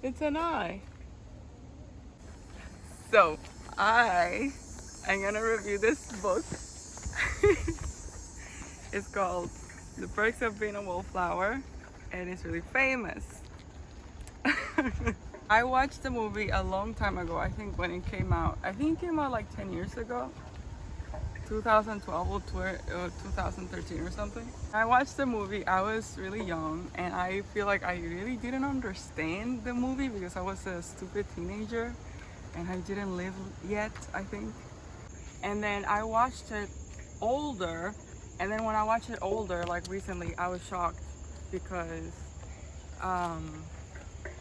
It's an eye. So, I am gonna review this book. It's called The Perks of Being a Wallflower, and it's really famous. I watched the movie a long time ago, I think when it came out. I think it came out like 10 years ago. 2012 or 2013 or something. I watched the movie, I was really young, and I feel like I really didn't understand the movie because I was a stupid teenager and I didn't live yet, I think. And then I watched it older, and then when I watched it older, like recently, I was shocked because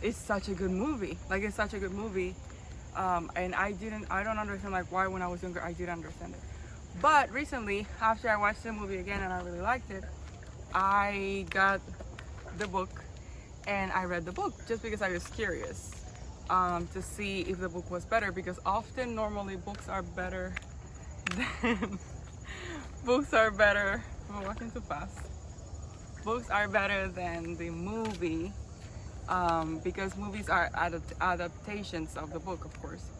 it's such a good movie. Like, it's such a good movie. And I don't understand like why when I was younger I didn't understand it. But recently, after I watched the movie again and I really liked it, I got the book and I read the book just because I was curious to see if the book was better, because often normally books are better than I'm walking too fast. Books are better than the movie because movies are adaptations of the book, of course.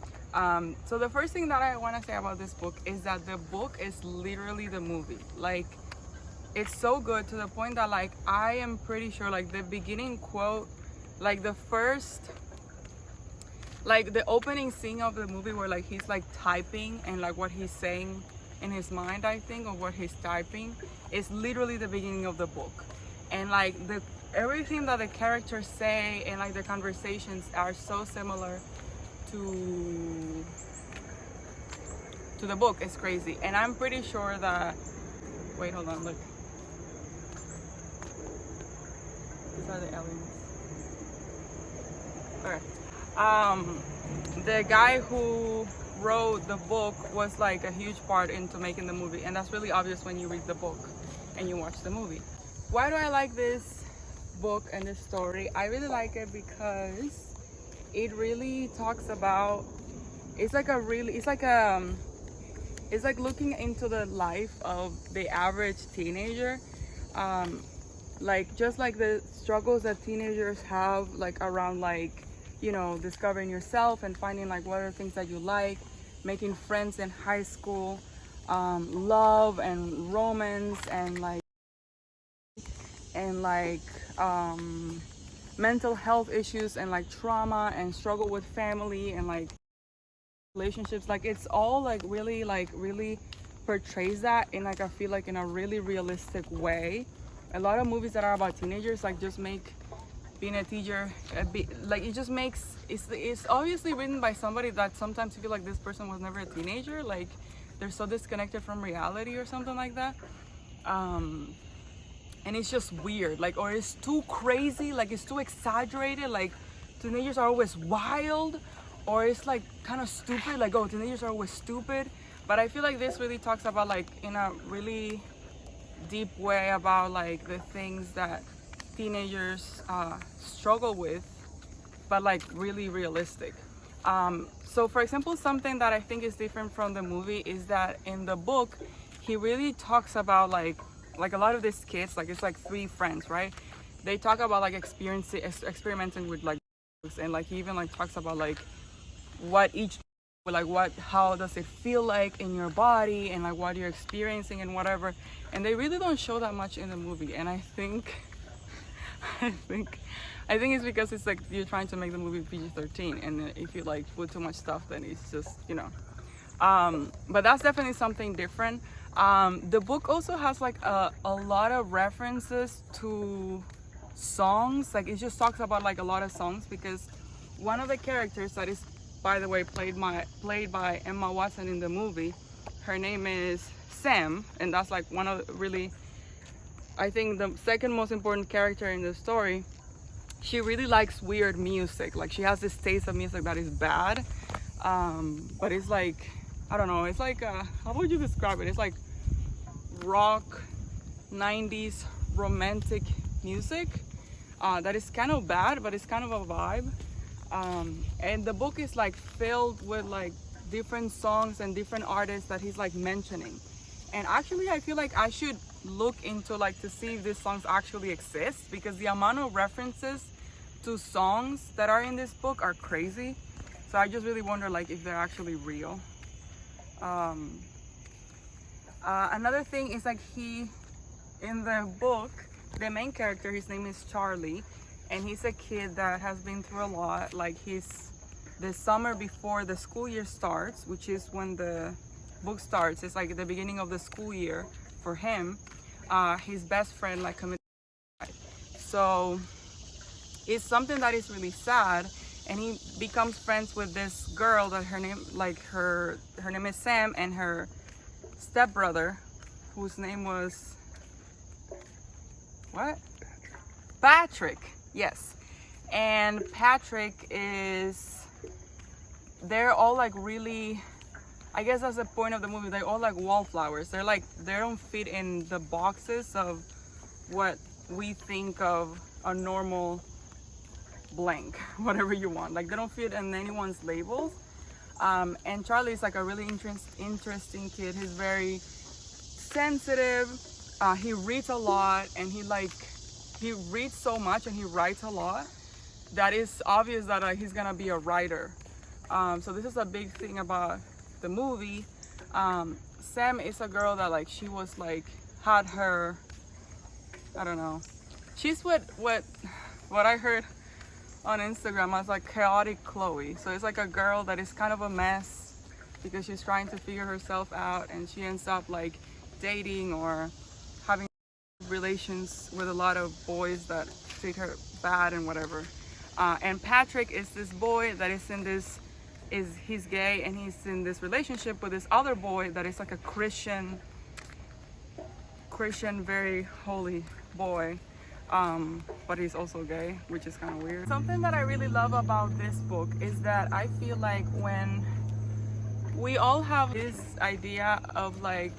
So the first thing that I want to say about this book is that the book is literally the movie. Like, it's so good to the point that like I am pretty sure like the beginning quote, like the first, like the opening scene of the movie where like he's like typing and like what he's saying in his mind, I think, or what he's typing, is literally the beginning of the book. And like everything that the characters say and like the conversations are so similar to the book. Is crazy. And I'm pretty sure that, wait, hold on, look, these are the aliens. Okay. The guy who wrote the book was like a huge part into making the movie, and that's really obvious when you read the book and you watch the movie. Why do I like this book and this story? I really like it because it really talks about, it's like looking into the life of the average teenager, like just like the struggles that teenagers have, like around like, you know, discovering yourself and finding like what are the things that you like, making friends in high school, love and romance, and mental health issues, and like trauma and struggle with family and like relationships. Like, it's all like really portrays that in like, I feel like in a really realistic way. A lot of movies that are about teenagers like just make being a teacher like, it just makes it's obviously written by somebody that sometimes you feel like this person was never a teenager, like they're so disconnected from reality or something like that. And it's just weird, like, or it's too crazy, like it's too exaggerated, like teenagers are always wild, or it's like kind of stupid, like, oh, teenagers are always stupid. But I feel like this really talks about like in a really deep way about like the things that teenagers struggle with, but like really realistic. So for example, something that I think is different from the movie is that in the book he really talks about like a lot of these kids, like it's like three friends, right? They talk about like experimenting with like drugs, and like he even like talks about like what each, like how does it feel like in your body, and like what you're experiencing and whatever. And they really don't show that much in the movie, and I think it's because it's like you're trying to make the movie PG-13, and if you like put too much stuff, then it's just, you know. But that's definitely something different. The book also has like a lot of references to songs. Like, it just talks about like a lot of songs, because one of the characters that is, by the way, played by Emma Watson in the movie, her name is Sam, and that's like one of the really, I think, the second most important character in the story. She really likes weird music. Like, she has this taste of music that is bad, but it's like, I don't know, it's like how would you describe it? It's like rock 90s romantic music that is kind of bad, but it's kind of a vibe. And the book is like filled with like different songs and different artists that he's like mentioning. And actually I feel like I should look into like to see if these songs actually exist, because the amount of references two songs that are in this book are crazy. So I just really wonder like if they're actually real. Another thing is like in the book, the main character, his name is Charlie, and he's a kid that has been through a lot. Like the summer before the school year starts, which is when the book starts, it's like the beginning of the school year for him. His best friend like committed suicide. So it's something that is really sad, and he becomes friends with this girl that her name is Sam, and her stepbrother, whose name was what? Patrick. Yes. And Patrick they're all like really, I guess that's the point of the movie, they're all like wallflowers. They're like, they don't fit in the boxes of what we think of a normal blank, whatever you want. Like they don't fit in anyone's labels. And Charlie is like a really interesting kid. He's very sensitive. He reads a lot, and he reads so much and he writes a lot that it's obvious that he's gonna be a writer. So this is a big thing about the movie. Sam is a girl that like she was like had her, I don't know, she's what I heard on Instagram as like chaotic Chloe. So it's like a girl that is kind of a mess because she's trying to figure herself out, and she ends up like dating or having relations with a lot of boys that treat her bad and whatever. And Patrick is this boy that he's gay, and he's in this relationship with this other boy that is like a Christian, very holy boy. But he's also gay, which is kind of weird. Something that I really love about this book is that I feel like when we all have this idea of like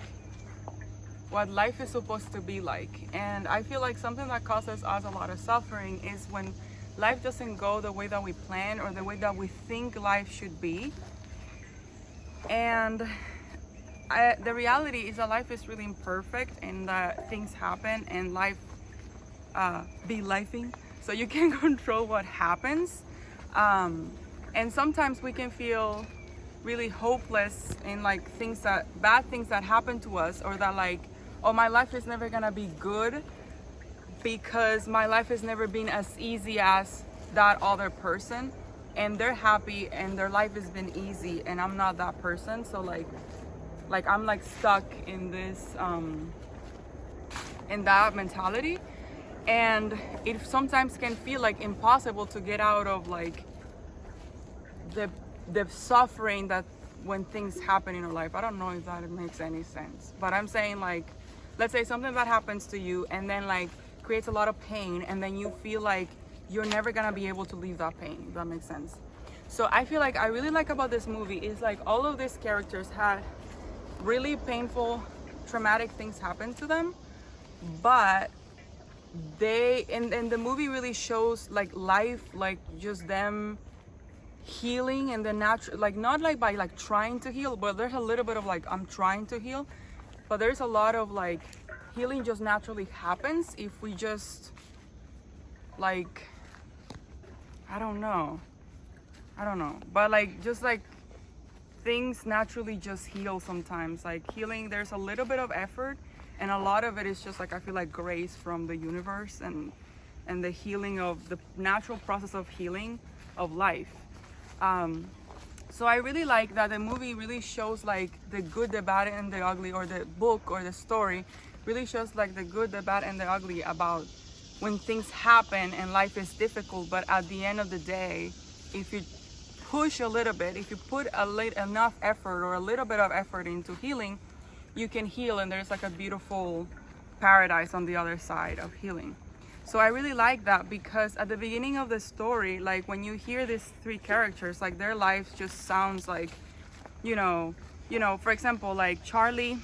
what life is supposed to be like, and I feel like something that causes us a lot of suffering is when life doesn't go the way that we plan or the way that we think life should be. And the reality is that life is really imperfect, and that things happen, and life be lifing, so you can control what happens. And sometimes we can feel really hopeless in like bad things that happen to us, or that like, oh, my life is never gonna be good because my life has never been as easy as that other person, and they're happy and their life has been easy and I'm not that person. So like I'm like stuck in this in that mentality, and it sometimes can feel like impossible to get out of like the suffering that when things happen in our life. I don't know if that makes any sense, but I'm saying like, let's say something that happens to you and then like creates a lot of pain, and then you feel like you're never gonna be able to leave that pain, if that makes sense. So I feel like I really like about this movie is like all of these characters had really painful, traumatic things happen to them, but and the movie really shows like life, like just them healing and the natural, like not like by like trying to heal, but there's a little bit of like I'm trying to heal, but there's a lot of like healing just naturally happens if we just like, I don't know, but like just like things naturally just heal sometimes. Like healing, there's a little bit of effort, and a lot of it is just like, I feel like grace from the universe and the healing of the natural process of healing of life. So I really like that the movie really shows like the good, the bad, and the ugly, or the book or the story really shows like the good, the bad, and the ugly about when things happen and life is difficult. But at the end of the day, if you push a little bit, if you put enough effort or a little bit of effort into healing, you can heal, and there's like a beautiful paradise on the other side of healing. So I really like that, because at the beginning of the story, like when you hear these three characters, like their lives just sounds like, you know, for example, like Charlie,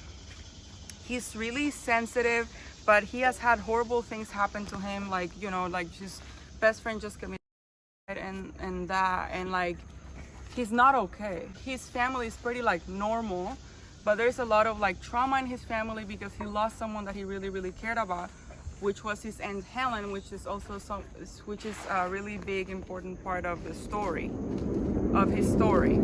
he's really sensitive, but he has had horrible things happen to him, like, you know, like his best friend just committed and that, and like he's not okay. His family is pretty like normal, but there's a lot of like trauma in his family because he lost someone that he really, really cared about. which was his Aunt Helen, which is also which is a really big important part of the story, of his story.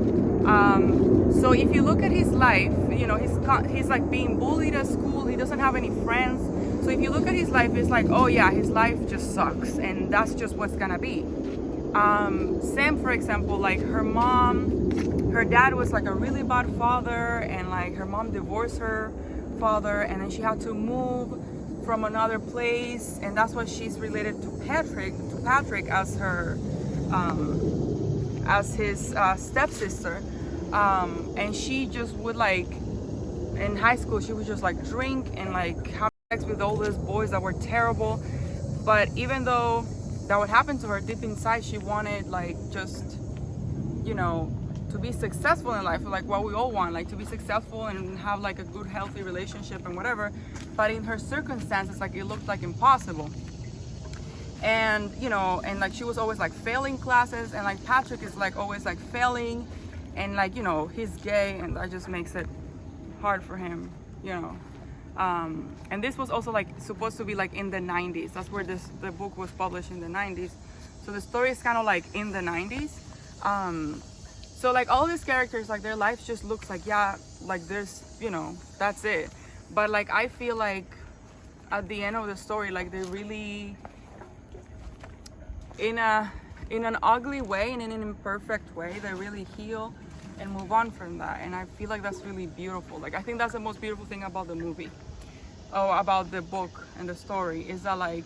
So if you look at his life, you know, he's like being bullied at school. He doesn't have any friends. So if you look at his life, it's like, oh yeah, his life just sucks, and that's just what's gonna be. Sam, for example, like her dad was like a really bad father, and like her mom divorced her father, and then she had to move from another place, and that's why she's related to Patrick as her as his stepsister. And she just would like, in high school, she would just like drink and like have sex with all these boys that were terrible. But even though that would happen to her, deep inside she wanted like just, you know, to be successful in life, like what we all want, like to be successful and have like a good healthy relationship and whatever. But in her circumstances, like it looked like impossible. And you know, and like she was always like failing classes, and like Patrick is like always like failing, and like, you know, he's gay, and that just makes it hard for him, you know. And this was also like supposed to be like in the 90s. That's where the book was published, in the 90s. So the story is kind of like in the 90s. So like all these characters, like their lives just looks like, yeah, like there's, you know, that's it. But like I feel like at the end of the story, like they really, in an ugly way and in an imperfect way, they really heal and move on from that. And I feel like that's really beautiful. Like I think that's the most beautiful thing about the movie, or about the book and the story, is that like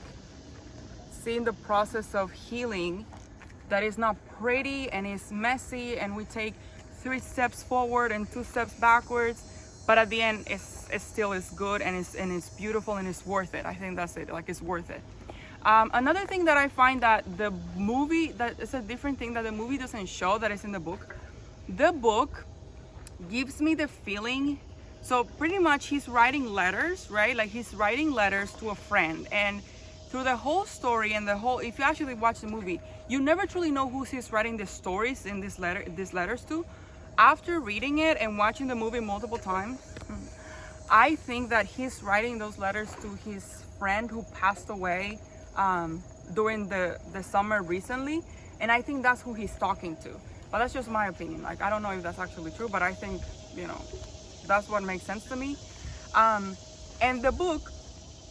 seeing the process of healing that is not pretty and is messy, and we take 3 steps forward and 2 steps backwards, but at the end it still is good, and it's beautiful, and it's worth it. I think that's it, like it's worth it. Another thing that I find that the movie, that is a different thing that the movie doesn't show, that is in the book. The book gives me the feeling, so pretty much he's writing letters, right? Like he's writing letters to a friend, and through the whole story and the whole, if you actually watch the movie, you never truly know who he's writing the stories in these letters to. After reading it and watching the movie multiple times, I think that he's writing those letters to his friend who passed away during the summer recently, and I think that's who he's talking to. But that's just my opinion. Like I don't know if that's actually true, but I think, you know, that's what makes sense to me. And the book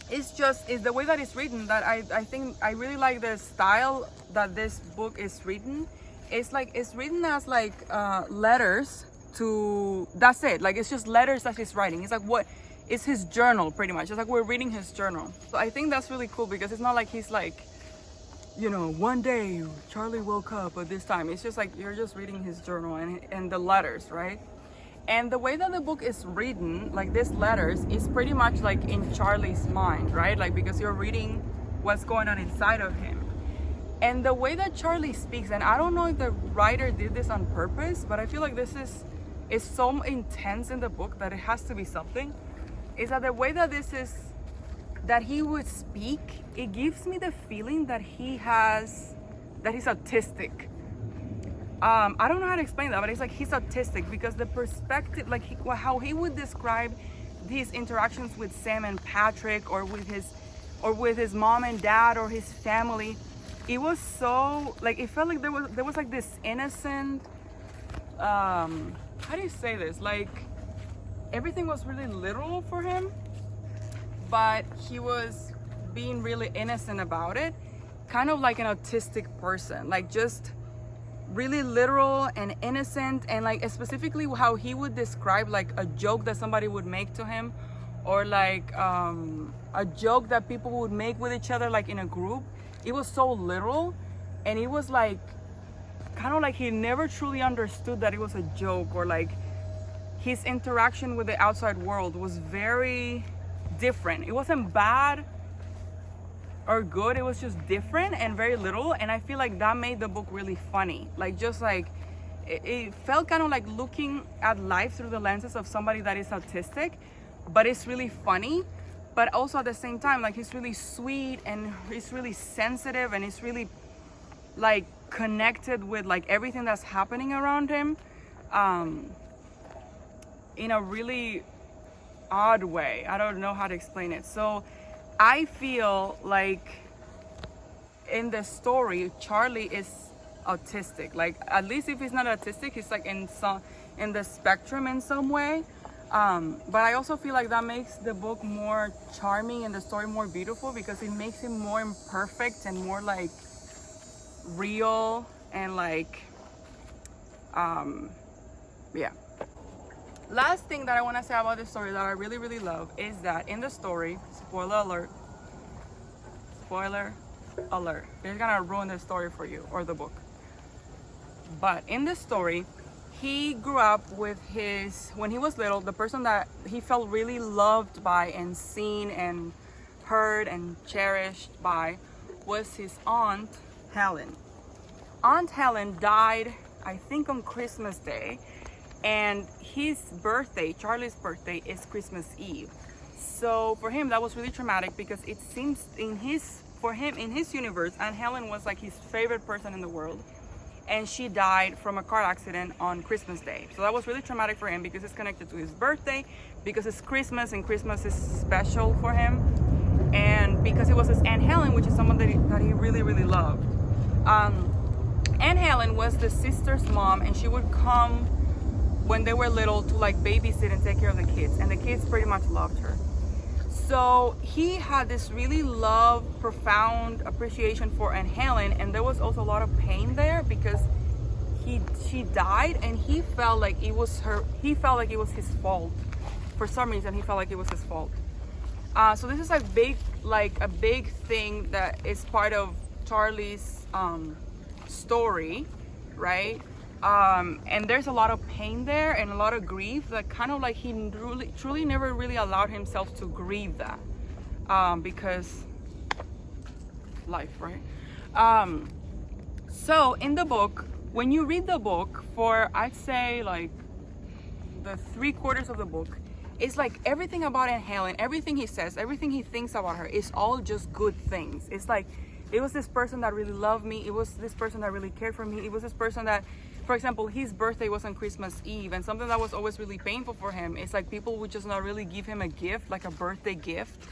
is the way that it's written, that I think I really like the style that this book is written. It's like it's written as like letters to, that's it, like it's just letters that he's writing. It's like what is his journal, pretty much. It's like we're reading his journal. So I think that's really cool, because it's not like he's like, you know, one day Charlie woke up at this time. It's just like you're just reading his journal and the letters, right? And the way that the book is written, like these letters, is pretty much like in Charlie's mind, right? Like because you're reading what's going on inside of him. And the way that Charlie speaks, and I don't know if the writer did this on purpose, but I feel like this is so intense in the book that it has to be something, is that the way that that he would speak, it gives me the feeling that he's autistic. I don't know how to explain that, but it's like he's autistic, because the perspective, like how he would describe these interactions with Sam and Patrick, or with his mom and dad, or his family, it was so like, it felt like there was like this innocent, how do you say this, like everything was really literal for him, but he was being really innocent about it, kind of like an autistic person, like just really literal and innocent. And like specifically how he would describe like a joke that somebody would make to him, or like a joke that people would make with each other, like in a group. It was so literal, and it was like kind of like he never truly understood that it was a joke, or like his interaction with the outside world was very different. It wasn't bad or good, it was just different and very little. And I feel like that made the book really funny. Like just like it felt kind of like looking at life through the lenses of somebody that is autistic, but it's really funny. But also at the same time, like he's really sweet, and he's really sensitive, and he's really like connected with like everything that's happening around him, in a really odd way. I don't know how to explain it. So I feel like in the story, Charlie is autistic. Like, at least if he's not autistic, he's like in the spectrum in some way. But I also feel like that makes the book more charming and the story more beautiful, because it makes him more imperfect and more like real and like, yeah. Last thing that I want to say about this story that I really, really love is that in the story, spoiler alert, it's gonna ruin the story for you, or the book. But in the story, he grew up with when he was little, the person that he felt really loved by and seen and heard and cherished by was his Aunt Helen. Aunt Helen died, I think, on Christmas Day, and his birthday, Charlie's birthday, is Christmas Eve. So for him, that was really traumatic, because it seems in his universe, Aunt Helen was like his favorite person in the world, and she died from a car accident on Christmas Day. So that was really traumatic for him, because it's connected to his birthday, because it's Christmas and Christmas is special for him, and because it was his Aunt Helen, which is someone that he really, really loved. Aunt Helen was the sister's mom, and she would come when they were little to like babysit and take care of the kids, and the kids pretty much loved her. So he had this really profound appreciation for Aunt Helen, and there was also a lot of pain there, because she died, and he felt like it was his fault. For some reason, he felt like it was his fault. So this is a big thing that is part of Charlie's story, right? And there's a lot of pain there and a lot of grief, that kind of like he truly never really allowed himself to grieve that, because life, right? So in the book, when you read the book for, I'd say like the 3/4 of the book, it's like everything about Aunt Helen, everything he says, everything he thinks about her is all just good things. It's like, it was this person that really loved me. It was this person that really cared for me. It was this person that, for example, his birthday was on Christmas Eve, and something that was always really painful for him is like people would just not really give him a gift, like a birthday gift,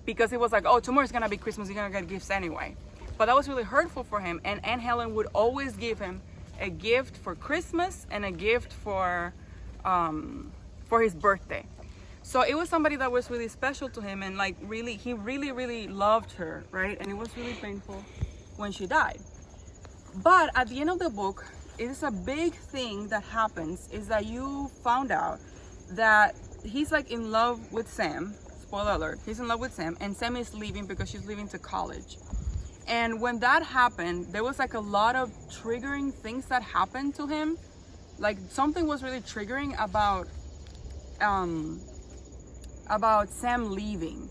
because it was like, oh, tomorrow's gonna be Christmas, you're gonna get gifts anyway. But that was really hurtful for him, and Aunt Helen would always give him a gift for Christmas and a gift for his birthday. So it was somebody that was really special to him, and like he really loved her, right? And it was really painful when she died. But at the end of the book, it is a big thing that happens, is that you found out that he's like in love with Sam. Spoiler alert, he's in love with Sam, and Sam is leaving because she's leaving to college. And when that happened, there was like a lot of triggering things that happened to him. Like something was really triggering about Sam leaving.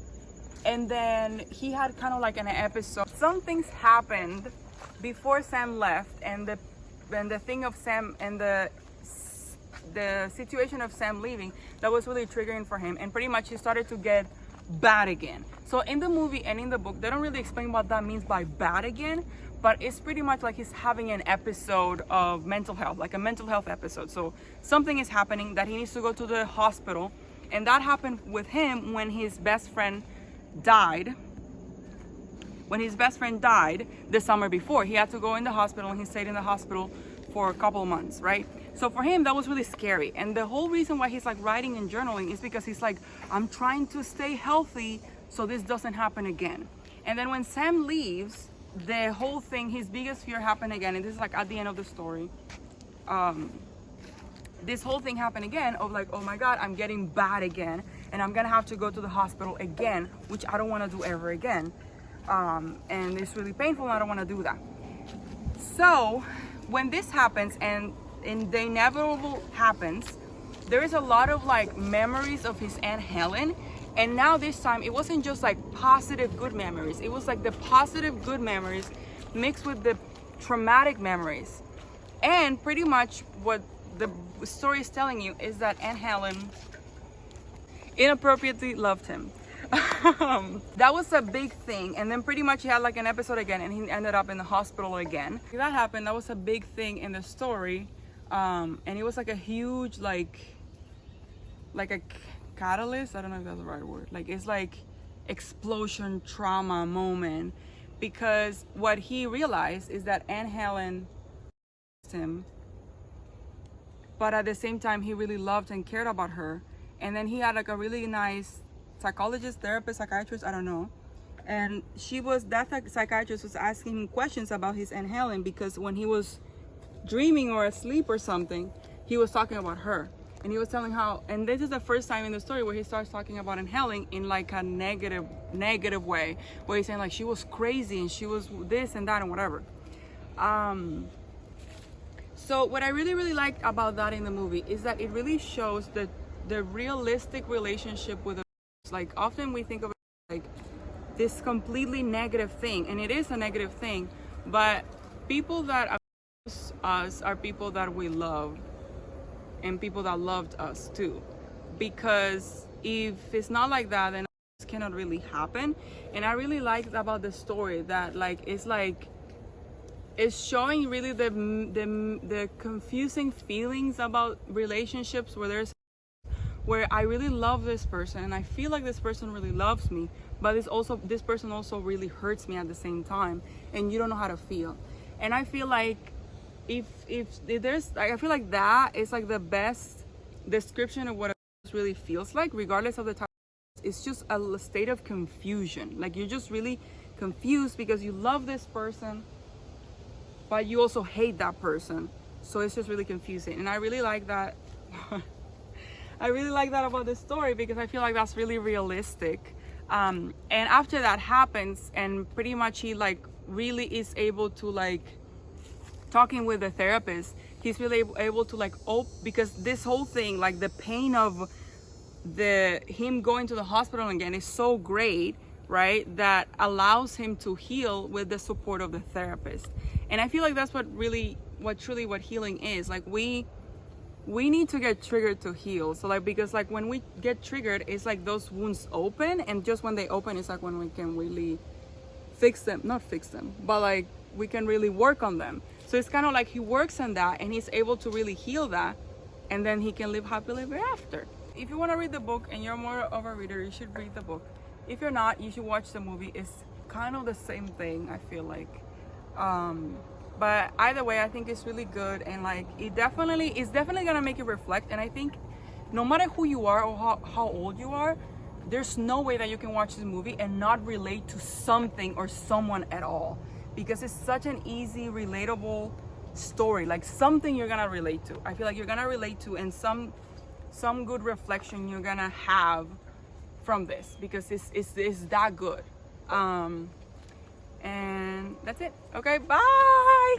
And then he had kind of like an episode. Some things happened before Sam left, and the thing of Sam and the situation of Sam leaving, that was really triggering for him, and pretty much he started to get bad again. So in the movie and in the book, they don't really explain what that means by bad again, but it's pretty much like he's having an episode of mental health, like a mental health episode. So something is happening that he needs to go to the hospital, and that happened with him when his best friend died. When his best friend died the summer before, he had to go in the hospital, and he stayed in the hospital for a couple of months, right? So for him, that was really scary. And the whole reason why he's like writing and journaling is because he's like, I'm trying to stay healthy so this doesn't happen again. And then when Sam leaves, the whole thing, his biggest fear happened again. And this is like at the end of the story. This whole thing happened again of like, oh my God, I'm getting bad again, and I'm gonna have to go to the hospital again, which I don't wanna do ever again. And it's really painful, and I don't wanna do that. So when this happens and the inevitable happens, there is a lot of like memories of his Aunt Helen. And now this time, it wasn't just like positive good memories. It was like the positive good memories mixed with the traumatic memories. And pretty much what the story is telling you is that Aunt Helen inappropriately loved him. That was a big thing. And then pretty much he had like an episode again, and he ended up in the hospital again. That happened. That was a big thing in the story. And it was like a huge like a catalyst. I don't know if that's the right word. Like it's like explosion trauma moment, because what he realized is that Aunt Helen him, but at the same time he really loved and cared about her. And then he had like a really nice psychologist, therapist, psychiatrist, I don't know, and that psychiatrist was asking him questions about his Aunt Helen, because when he was dreaming or asleep or something, he was talking about her. And he was telling how, and this is the first time in the story where he starts talking about Aunt Helen in like a negative way, where he's saying like she was crazy and she was this and that and whatever. So what I really liked about that in the movie is that it really shows the realistic relationship with like often we think of it like this completely negative thing, and it is a negative thing, but people that abuse us are people that we love and people that loved us too, because if it's not like that, then it cannot really happen. And I really liked about the story that it's showing really the confusing feelings about relationships where I really love this person and I feel like this person really loves me, but this person also really hurts me at the same time, and you don't know how to feel. And I feel like if there's like, I feel like that is like the best description of what it really feels like, regardless of the type. It's just a state of confusion. Like you're just really confused because you love this person, but you also hate that person. So it's just really confusing. And I really like that. I really like that about this story, because I feel like that's really realistic. And after that happens, and pretty much he like really is able to like talking with the therapist, he's really able to like because this whole thing, like the pain of him going to the hospital again is so great, right, that allows him to heal with the support of the therapist. And I feel like that's what healing is. Like we need to get triggered to heal. So like, because like when we get triggered, it's like those wounds open, and just when they open, it's like when we can really not fix them, but like we can really work on them. So it's kind of like he works on that and he's able to really heal that, and then he can live happily ever after. If you want to read the book and you're more of a reader, you should read the book. If you're not, you should watch the movie. It's kind of the same thing, I feel like. But either way, I think it's really good, and like it's definitely gonna make you reflect. And I think no matter who you are or how old you are, there's no way that you can watch this movie and not relate to something or someone at all, because it's such an easy, relatable story, like something you're gonna relate to. I feel like you're gonna relate to, and some good reflection you're gonna have from this, because it's that good. And that's it. Okay, bye.